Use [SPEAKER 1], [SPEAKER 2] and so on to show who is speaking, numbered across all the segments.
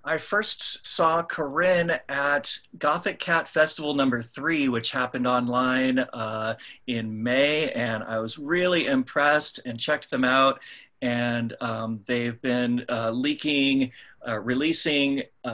[SPEAKER 1] I first saw Korine at Gothic Cat Festival #3, which happened online in May, and I was really impressed and checked them out. And they've been releasing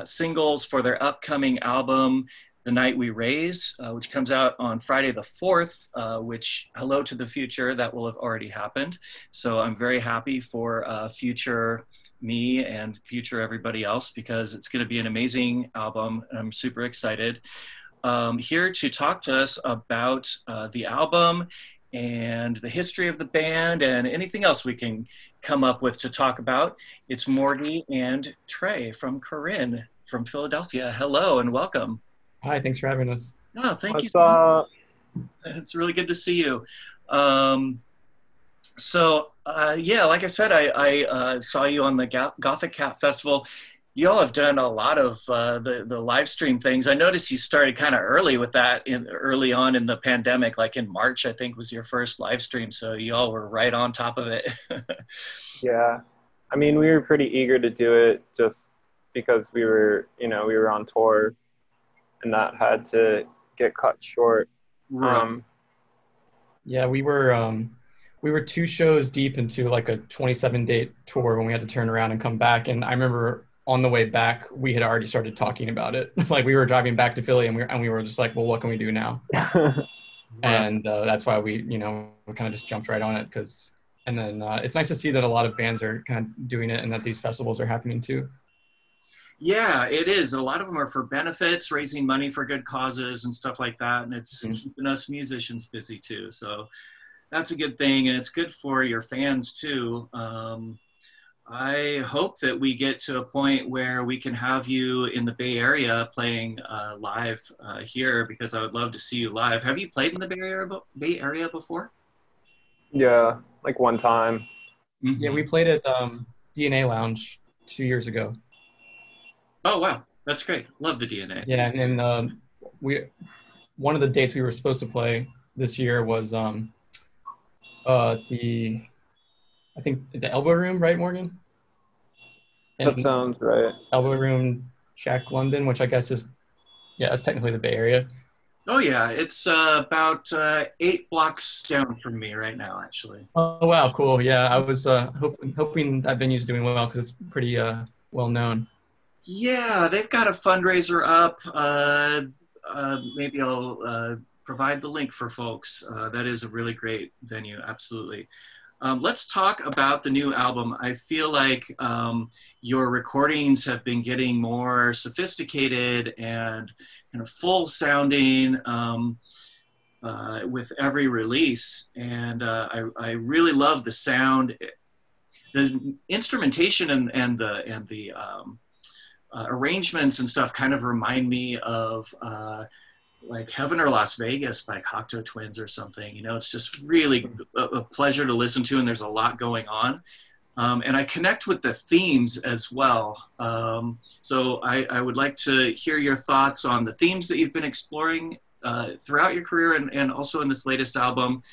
[SPEAKER 1] singles for their upcoming album, The Night We Raise, which comes out on Friday the 4th, which, hello to the future, that will have already happened. So I'm very happy for future me and future everybody else, because it's going to be an amazing album, and I'm super excited. Here to talk to us about the album and the history of the band and anything else we can come up with to talk about, it's Morty and Trey from Korine from Philadelphia. Hello and welcome.
[SPEAKER 2] Hi, thanks for having us.
[SPEAKER 1] No, thank you
[SPEAKER 3] What's
[SPEAKER 1] so much.
[SPEAKER 3] up?
[SPEAKER 1] It's really good to see you. Yeah, like I said, I saw you on the Gothic Cat Festival. You all have done a lot of the live stream things. I noticed you started kind of early with that early on in the pandemic, like in March, I think was your first live stream. So you all were right on top of it.
[SPEAKER 3] Yeah. I mean, we were pretty eager to do it just because we were on tour and that had to get cut short.
[SPEAKER 1] Right.
[SPEAKER 2] Yeah, we were 2 shows deep into like a 27-date tour when we had to turn around and come back. And I remember on the way back, we had already started talking about it. Like we were driving back to Philly and we were just like, well, what can we do now? And that's why we kind of just jumped right on it. And then it's nice to see that a lot of bands are kind of doing it and that these festivals are happening too.
[SPEAKER 1] Yeah, it is. A lot of them are for benefits, raising money for good causes and stuff like that. And it's keeping us musicians busy too. So that's a good thing. And it's good for your fans too. I hope that we get to a point where we can have you in the Bay Area playing live here, because I would love to see you live. Have you played in the Bay Area before?
[SPEAKER 3] Yeah, like one time.
[SPEAKER 1] Mm-hmm.
[SPEAKER 2] Yeah, we played at DNA Lounge 2 years ago.
[SPEAKER 1] Oh, wow. That's great. Love the DNA.
[SPEAKER 2] Yeah, and one of the dates we were supposed to play this year was I think the Elbow Room, right, Morgan? And
[SPEAKER 3] That sounds right.
[SPEAKER 2] Elbow Room, Jack London, which I guess is, yeah, that's technically the Bay Area.
[SPEAKER 1] Oh, yeah. It's about 8 blocks down from me right now, actually.
[SPEAKER 2] Oh, wow, cool. Yeah, I was hoping that venue's doing well because it's pretty well known.
[SPEAKER 1] Yeah, they've got a fundraiser up. Maybe I'll provide the link for folks. That is a really great venue, absolutely. Let's talk about the new album. I feel like your recordings have been getting more sophisticated and kind of full sounding with every release. And I really love the sound. The instrumentation and the arrangements and stuff kind of remind me of like Heaven or Las Vegas by Cocteau Twins or something. It's just really a pleasure to listen to, and there's a lot going on. And I connect with the themes as well. So I would like to hear your thoughts on the themes that you've been exploring throughout your career and also in this latest album,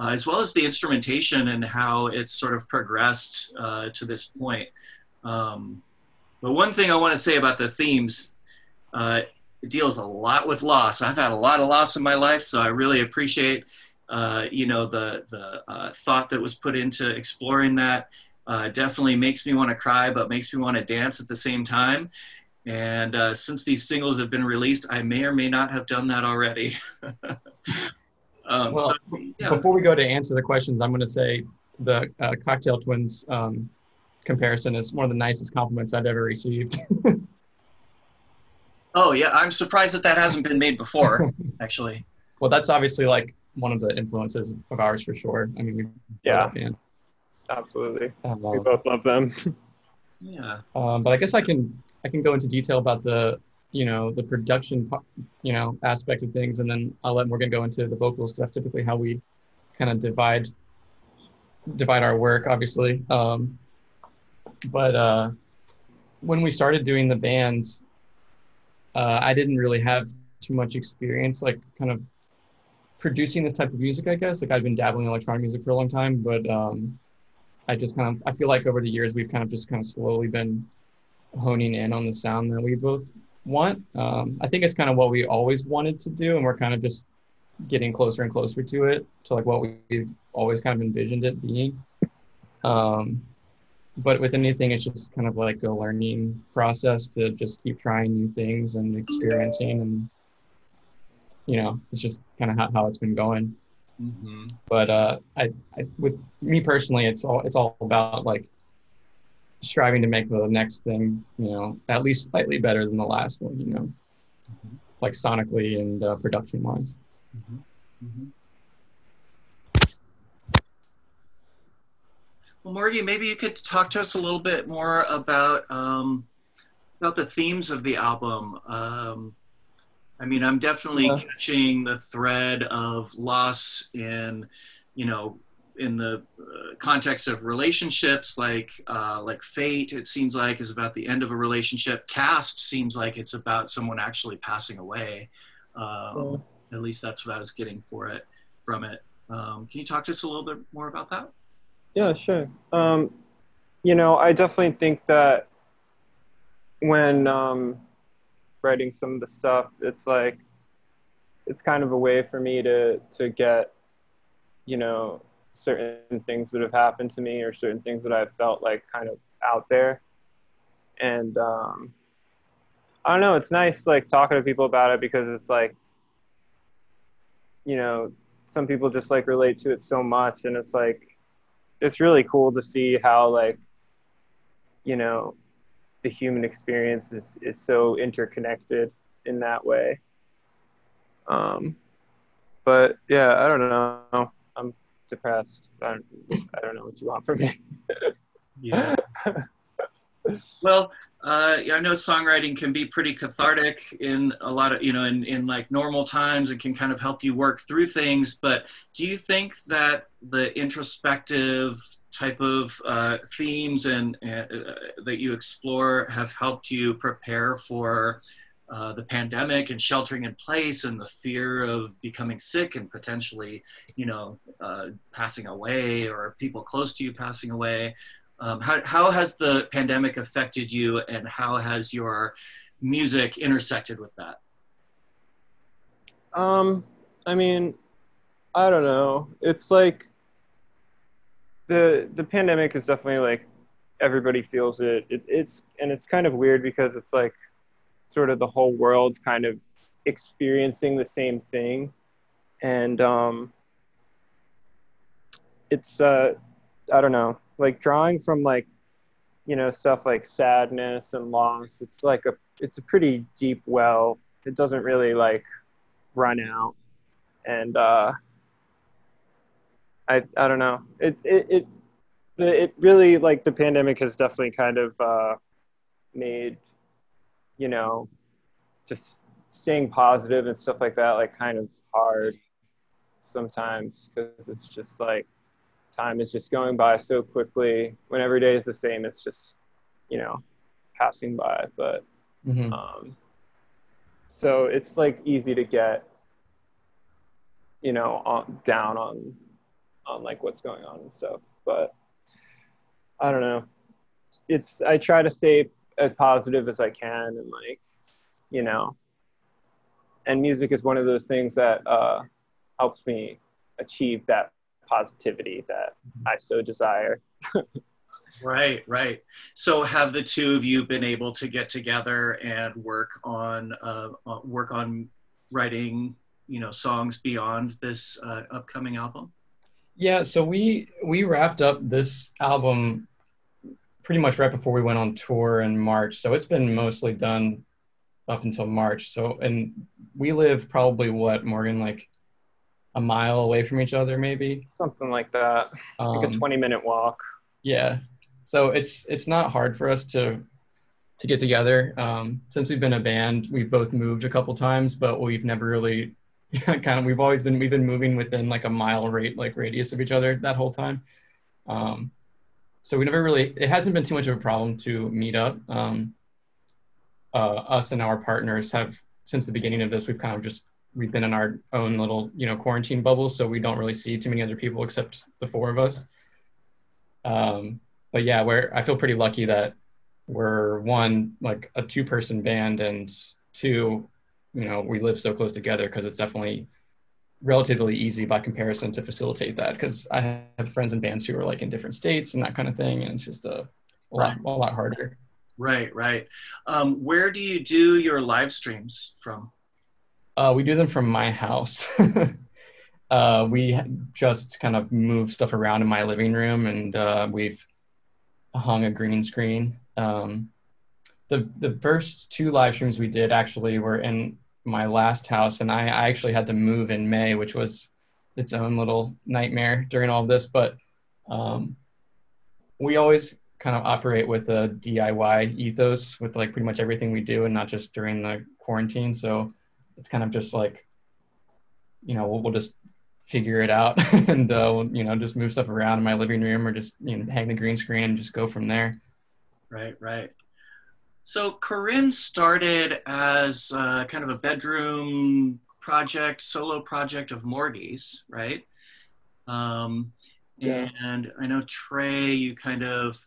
[SPEAKER 1] as well as the instrumentation and how it's sort of progressed to this point. But one thing I want to say about the themes, it deals a lot with loss. I've had a lot of loss in my life, so I really appreciate, the thought that was put into exploring that. Definitely makes me want to cry, but makes me want to dance at the same time. And since these singles have been released, I may or may not have done that already.
[SPEAKER 2] Before we go to answer the questions, I'm going to say the Cocktail Twins comparison is one of the nicest compliments I've ever received.
[SPEAKER 1] Oh yeah, I'm surprised that hasn't been made before, actually.
[SPEAKER 2] Well, that's obviously like one of the influences of ours for sure. I mean,
[SPEAKER 3] Yeah, absolutely. We both love them.
[SPEAKER 1] Yeah.
[SPEAKER 2] But I guess I can go into detail about the production aspect of things, and then I'll let Morgan go into the vocals because that's typically how we kind of divide our work, obviously. But when we started doing the band, I didn't really have too much experience, like kind of producing this type of music, I guess. Like I've been dabbling in electronic music for a long time, but I feel like over the years we've kind of slowly been honing in on the sound that we both want. I think it's kind of what we always wanted to do, and we're kind of just getting closer and closer to it, to like what we've always kind of envisioned it being. But with anything, it's just kind of like a learning process to just keep trying new things and experiencing, and it's just kind of how it's been going.
[SPEAKER 1] Mm-hmm.
[SPEAKER 2] But I with me personally, it's all about like striving to make the next thing, at least slightly better than the last one,
[SPEAKER 1] Mm-hmm.
[SPEAKER 2] like sonically and production wise.
[SPEAKER 1] Mm-hmm. Mm-hmm. Well, Morty, maybe you could talk to us a little bit more about the themes of the album. I mean, I'm definitely catching the thread of loss in the context of relationships, like Fate, it seems like, is about the end of a relationship. Cast seems like it's about someone actually passing away. At least that's what I was getting from it. Can you talk to us a little bit more about that?
[SPEAKER 3] Yeah, sure. I definitely think that when writing some of the stuff, it's kind of a way for me to get, certain things that have happened to me or certain things that I've felt like kind of out there. And I don't know, it's nice like talking to people about it, because it's like, some people just like relate to it so much, and it's like, it's really cool to see how like, the human experience is so interconnected in that way. But yeah, I don't know. I'm depressed. I don't know what you want from me.
[SPEAKER 1] Yeah. Well, I know songwriting can be pretty cathartic in a lot of, in like normal times. It can kind of help you work through things. But do you think that the introspective type of themes and that you explore have helped you prepare for the pandemic and sheltering in place and the fear of becoming sick and potentially, passing away, or people close to you passing away? How has the pandemic affected you, and how has your music intersected with that?
[SPEAKER 3] I mean, I don't know. It's like the pandemic is definitely like, everybody feels it. It's kind of weird, because it's like sort of the whole world's kind of experiencing the same thing, and it's I don't know, like drawing from like, stuff like sadness and loss. It's a pretty deep well. It doesn't really like run out, and I don't know. It really, like, the pandemic has definitely kind of made, just staying positive and stuff like that, like, kind of hard sometimes, because it's just like time is just going by so quickly. When every day is the same, it's just, passing by. But so it's like easy to get, down on like what's going on and stuff. But I don't know. I try to stay as positive as I can, and like, and music is one of those things that helps me achieve that positivity that I so desire.
[SPEAKER 1] Right. So have the two of you been able to get together and work on writing, songs beyond this upcoming album?
[SPEAKER 2] Yeah, so we wrapped up this album pretty much right before we went on tour in March. So it's been mostly done up until March. So, and we live probably, what, Morgan, like a mile away from each other, maybe?
[SPEAKER 3] Something like that. Like a 20-minute walk.
[SPEAKER 2] Yeah. So it's not hard for us to get together. Since we've been a band, we've both moved a couple times, but we've never really we've been moving within like a mile radius of each other that whole time. So we never really, it hasn't been too much of a problem to meet up. Us and our partners have, since the beginning of this, we've been in our own little, quarantine bubble. So we don't really see too many other people except the four of us. But yeah, I feel pretty lucky that we're one, like a 2-person band, and two, we live so close together because it's definitely relatively easy by comparison to facilitate that, because I have friends in bands who are like in different states and that kind of thing, and it's just a lot harder.
[SPEAKER 1] Right, right. Where do you do your live streams from?
[SPEAKER 2] We do them from my house. We just kind of move stuff around in my living room, and we've hung a green screen. The first 2 live streams we did actually were in my last house, and I actually had to move in May, which was its own little nightmare during all of this. But we always kind of operate with a DIY ethos with like pretty much everything we do, and not just during the quarantine. So it's kind of just like, we'll just figure it out and just move stuff around in my living room, or just hang the green screen and just go from there.
[SPEAKER 1] Right, right. So Korine started as kind of a bedroom project, solo project of Morty's, right?
[SPEAKER 3] Yeah.
[SPEAKER 1] And I know Trey, you kind of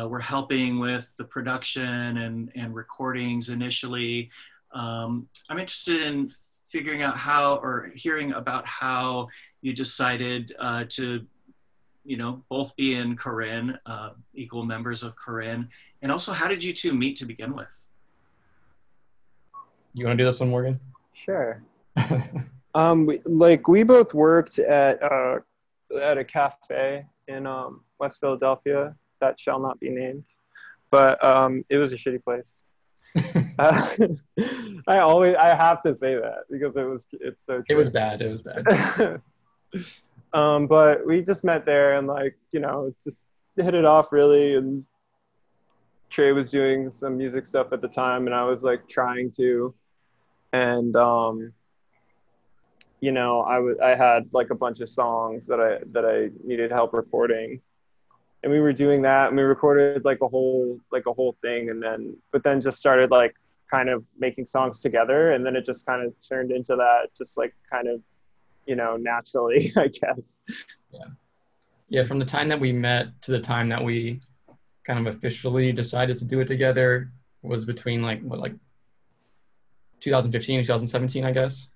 [SPEAKER 1] were helping with the production and recordings initially. I'm interested in figuring out how, or hearing about how you decided to, both be in Korine, equal members of Korine, and also how did you two meet to begin with?
[SPEAKER 2] You want to do this one, Morgan?
[SPEAKER 3] Sure. We both worked at a cafe in West Philadelphia that shall not be named, but it was a shitty place. I have to say that because it's so true.
[SPEAKER 2] It was bad. It was bad.
[SPEAKER 3] But we just met there and just hit it off really. And Trey was doing some music stuff at the time, and I was like trying to, and I had like a bunch of songs that I needed help recording, and we were doing that, and we recorded like a whole thing, but then just started like kind of making songs together, and then it just kind of turned into that, just like kind of naturally, I guess.
[SPEAKER 2] Yeah, from the time that we met to the time that we kind of officially decided to do it together was between like 2015 and 2017, I guess.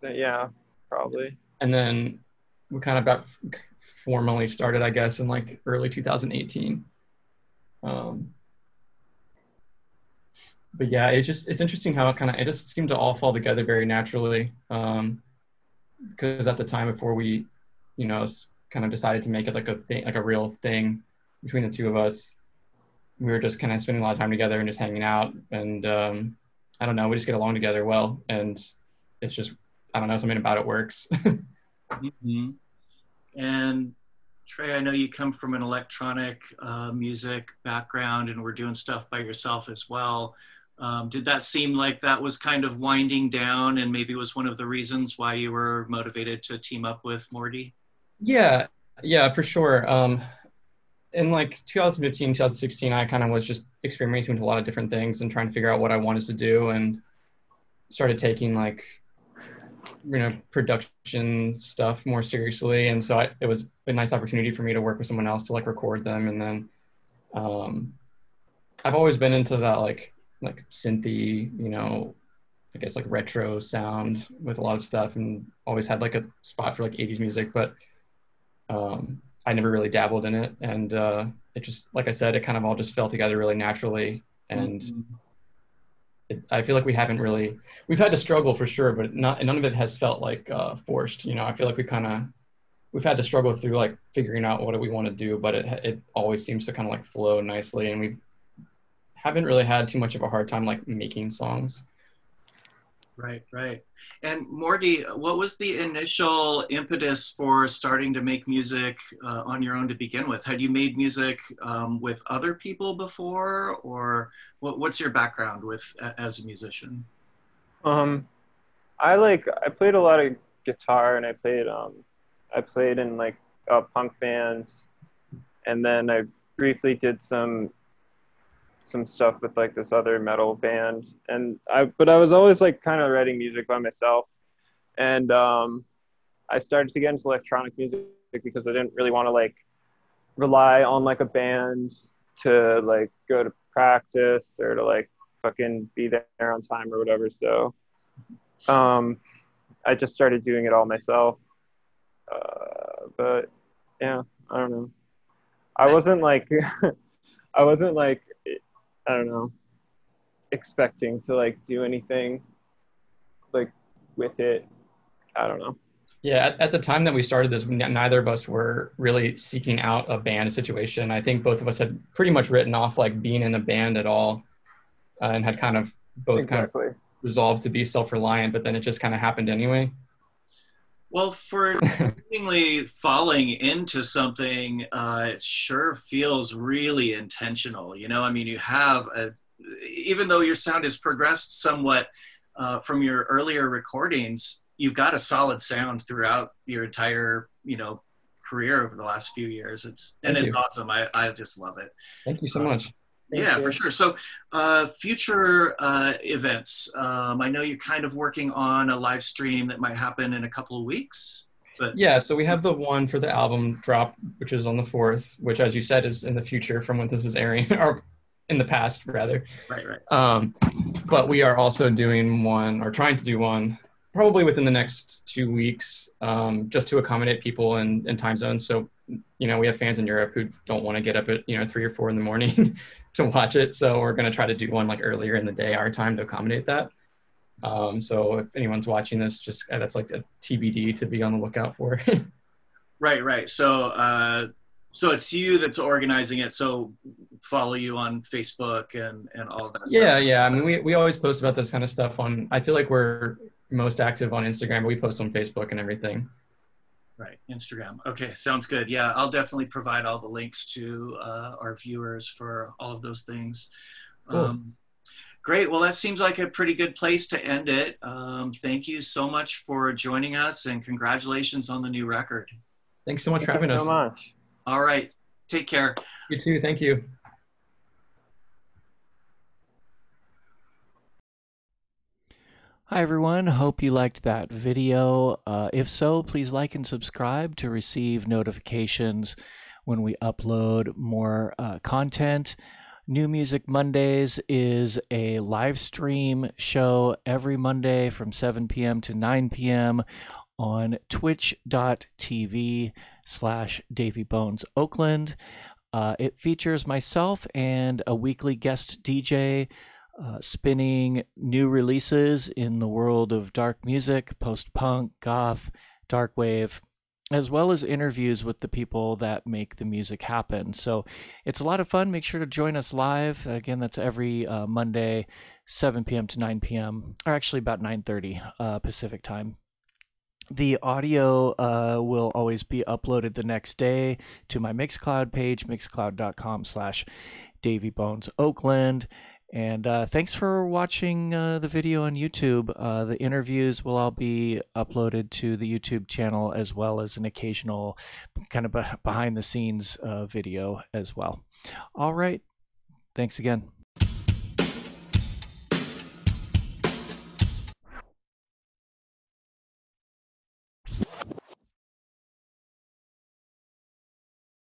[SPEAKER 3] Yeah, probably.
[SPEAKER 2] And then we kind of got formally started, I guess, in like early 2018. But yeah, it's interesting how it just seemed to all fall together very naturally. Because at the time before we, kind of decided to make it like a thing, like a real thing between the two of us, we were just kind of spending a lot of time together and just hanging out. And I don't know, we just get along together well. And it's just, I don't know, something about it works.
[SPEAKER 1] Mm-hmm. And Trey, I know you come from an electronic music background and were doing stuff by yourself as well. Did that seem like that was kind of winding down and maybe was one of the reasons why you were motivated to team up with Morty?
[SPEAKER 2] Yeah, for sure. In like 2015, 2016, I kind of was just experimenting with a lot of different things and trying to figure out what I wanted to do, and started taking like, production stuff more seriously. And so it was a nice opportunity for me to work with someone else to like record them. And then I've always been into that like synthy, I guess like retro sound with a lot of stuff, and always had like a spot for like 80s music, but I never really dabbled in it. And it just, like I said, it kind of all just fell together really naturally. And I feel like we've had to struggle for sure, but none of it has felt like forced. I feel like we've had to struggle through like figuring out what do we want to do, but it always seems to kind of like flow nicely. And we haven't really had too much of a hard time like making songs.
[SPEAKER 1] Right, right. And Morty, what was the initial impetus for starting to make music on your own to begin with? Had you made music with other people before, or what's your background as a musician?
[SPEAKER 3] I played a lot of guitar, and I played in like a punk band, and then I briefly did some stuff with like this other metal band, but I was always like kind of writing music by myself. And I started to get into electronic music because I didn't really want to like rely on like a band to like go to practice or to like fucking be there on time or whatever. So I just started doing it all myself. But yeah, I don't know. I
[SPEAKER 1] Right.
[SPEAKER 3] wasn't like I wasn't like I don't know, expecting to like do anything like with it. I don't know.
[SPEAKER 2] Yeah, at the time that we started this, neither of us were really seeking out a band situation. I think both of us had pretty much written off like being in a band at all, and had kind of both kind of
[SPEAKER 3] Exactly.
[SPEAKER 2] resolved to be self-reliant, but then it just kind of happened anyway.
[SPEAKER 1] Well, for seemingly falling into something, it sure feels really intentional. You know, I mean, you have even though your sound has progressed somewhat from your earlier recordings, you've got a solid sound throughout your entire, career over the last few years.
[SPEAKER 2] Thank
[SPEAKER 1] It's
[SPEAKER 2] you.
[SPEAKER 1] awesome. I just love it.
[SPEAKER 2] Thank you so much.
[SPEAKER 3] Thank
[SPEAKER 1] Yeah,
[SPEAKER 3] you.
[SPEAKER 1] for sure. So, future events. I know you're kind of working on a live stream that might happen in a couple of weeks, but
[SPEAKER 2] Yeah, so we have the one for the album drop, which is on the 4th, which, as you said, is in the future from when this is airing, or in the past, rather.
[SPEAKER 1] right, right.
[SPEAKER 2] But we are also doing one, or trying to do one, probably within the next 2 weeks, just to accommodate people in time zones. So, we have fans in Europe who don't want to get up at 3 or 4 in the morning to watch it. So we're going to try to do one like earlier in the day, our time, to accommodate that. So if anyone's watching this, just that's like a TBD to be on the lookout for.
[SPEAKER 1] Right, right. So it's you that's organizing it. So follow you on Facebook and all of that stuff.
[SPEAKER 2] Yeah. I mean, we always post about this kind of stuff on. I feel like we're most active on Instagram, but we post on Facebook and everything.
[SPEAKER 1] Right, Instagram. Okay, sounds good. Yeah, I'll definitely provide all the links to our viewers for all of those things.
[SPEAKER 2] Cool.
[SPEAKER 1] Great. Well, that seems like a pretty good place to end it. Thank you so much for joining us, and congratulations on the new record.
[SPEAKER 2] Thanks so much for
[SPEAKER 3] Thank
[SPEAKER 2] having
[SPEAKER 3] you
[SPEAKER 2] us.
[SPEAKER 3] so much.
[SPEAKER 1] All right. Take care.
[SPEAKER 2] You too. Thank you.
[SPEAKER 4] Hi everyone, hope you liked that video. If so, please like and subscribe to receive notifications when we upload more content. New Music Mondays is a live stream show every Monday from 7 p.m. to 9 p.m. on twitch.tv/DavyBonesOakland. It features myself and a weekly guest DJ spinning new releases in the world of dark music, post-punk, goth, dark wave, as well as interviews with the people that make the music happen. So it's a lot of fun. Make sure to join us live. Again, that's every Monday, 7 p.m. to 9 p.m., or actually about 9:30 Pacific time. The audio will always be uploaded the next day to my Mixcloud page, mixcloud.com/DavyBonesOakland. And thanks for watching the video on YouTube. The interviews will all be uploaded to the YouTube channel, as well as an occasional kind of behind the scenes video as well. All right. Thanks again.